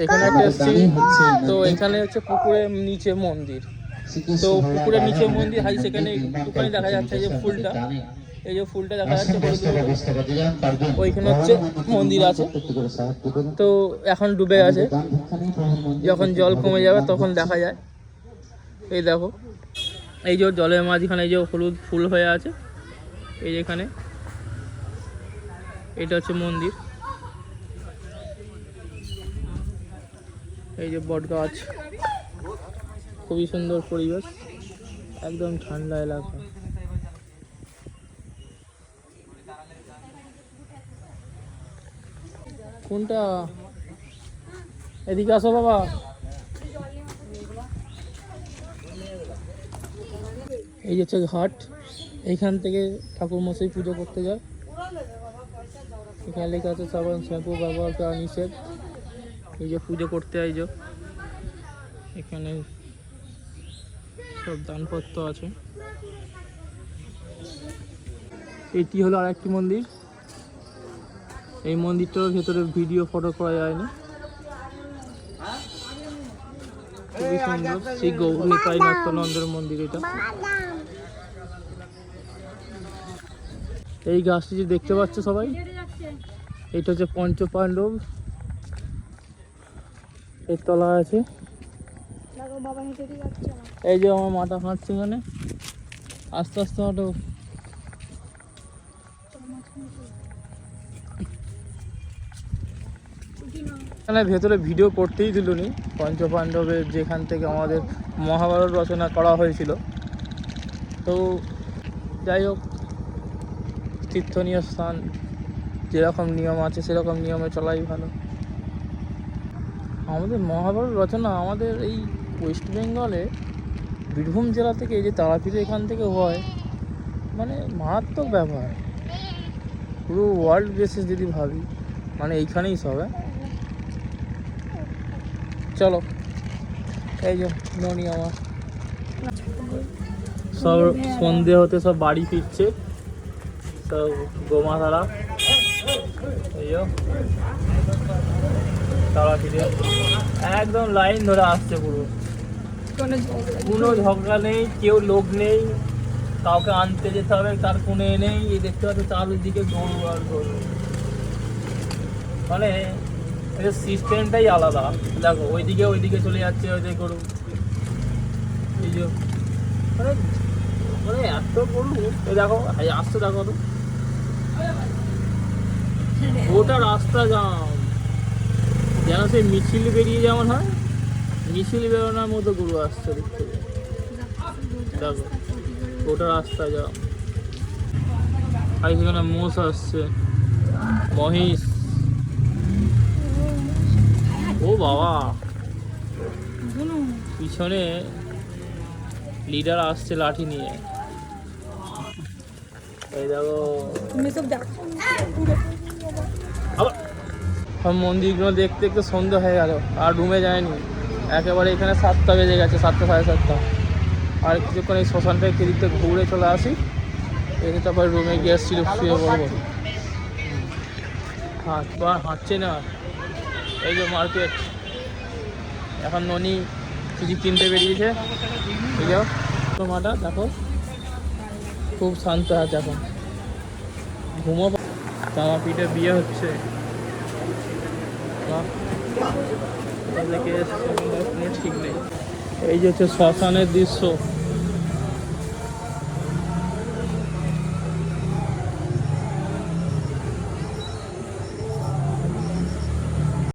এখানে একটা এসছি, তো এখানে হচ্ছে পুকুরের নিচে মন্দির। তো পুকুরের নিচে মন্দির হাই, সেখানে একটুখানি দেখা যাচ্ছে এই যে ফুলটা, এই যে ফুলটা দেখা যাচ্ছে ওইখানে হচ্ছে মন্দির আছে। তো এখন ডুবে গেছে, যখন জল কমে যাবে তখন দেখা যায়। এই দেখো, এই যে জলের মাঝখানে এই যে হলুদ ফুল হয়ে আছে, এই যেখানে, এটা হচ্ছে মন্দির। এই যে বট গাছ, খুবই সুন্দর পরিবেশ, একদম ঠান্ডা এলাকা। কোনটা? এদিকে আসো বাবা। এই যে হচ্ছে ঘাট, এইখান থেকে ঠাকুর মশাই পুজো করতে যায়। এখানে লেখা আছে সাবান শ্যাম্পু ব্যবহার করা নিষেধ। এই যে পুজো করতে হয়, যে এখানে সব দানপত্র আছে। এটি হলো আরেকটি মন্দির। এই মন্দিরটার ভেতরে ভিডিও ফটো করা যায়নি। খুবই সুন্দর, শ্রী গৌরী তাইনাথনন্দের মন্দির এটা। এই গাছটি যে দেখতে পাচ্ছ সবাই, এটা হচ্ছে পঞ্চপাণ্ডব, এর তলা আছে। এই যে আমার মাথা হাঁটছে, এখানে আস্তে আস্তে হাঁটো। এখানে ভেতরে ভিডিও করতেই দিল নি। পঞ্চপাণ্ডবের যেখান থেকে আমাদের মহাভারত রচনা করা হয়েছিল। তো যাই হোক, তীর্থনীয় স্থান, যেরকম নিয়ম আছে সেরকম নিয়মে চলাই ভালো। আমাদের মহাভারত রচনা আমাদের এই ওয়েস্ট বেঙ্গলে বীরভূম জেলা থেকে, এই যে তারাপীঠ এখান থেকে হয়, মানে মারাত্মক ব্যাপার। পুরো ওয়ার্ল্ড বেসিস যদি ভাবি, মানে এইখানেই সব। চলো, এই যে ননি আমার সব সন্ধে হতে সব বাড়ি ফিরছে, সব গোমাতারা। এই যে তারা ফিরে একদম লাইন ধরে আসছে, পুরো কোনো ঝগড়া নেই, কেউ লোক নেই, কাউকে আনতে যেতে হবে তার কোণে নেই। এই দেখতে পাচ্ছ চারদিকে গরু আর গরু, মানে এদের সিস্টেমটাই আলাদা। দেখো ওইদিকে চলে যাচ্ছে, ওইদিকে গরু। এই যে মানে মানে এত গরু, এই দেখো আসছে, দেখো তো গোটা রাস্তা জাম, যেন সেই মিছিল বেরিয়ে যেমন হয়, মিছিল বেরোনোর মতো গরু আসছে দেখতে। দেখো গোটা রাস্তা জাম। আর সেখানে মোষ আসছে, মহিষ। ও বাবা, পিছনে লিডার আসছে লাঠি নিয়ে। এই দেখো আবার মন্দিরগুলো দেখতে দেখতে সন্ধ্যা হয়ে গেল, আর রুমে যায়নি। একেবারে এখানে 7টা বেজে গেছে, 7টা সাড়ে 7টা। আর কিছুক্ষণ এই শ্মশানটায় দিকতে ঘুরে চলে আসি, এসে তারপরে রুমে গিয়ে শুয়ে পড়বো। হাঁটছে না। এই যে মার্কেট, এখন ননি কিছু কিনতে বেরিয়েছে। এই যাও মাটা দেখো, খুব শান্ত আছে এখন, ঘুমো। তারাপীঠে বিয়ে হচ্ছে, ঠিক নেই। এই যে হচ্ছে শ্মশানের দৃশ্য।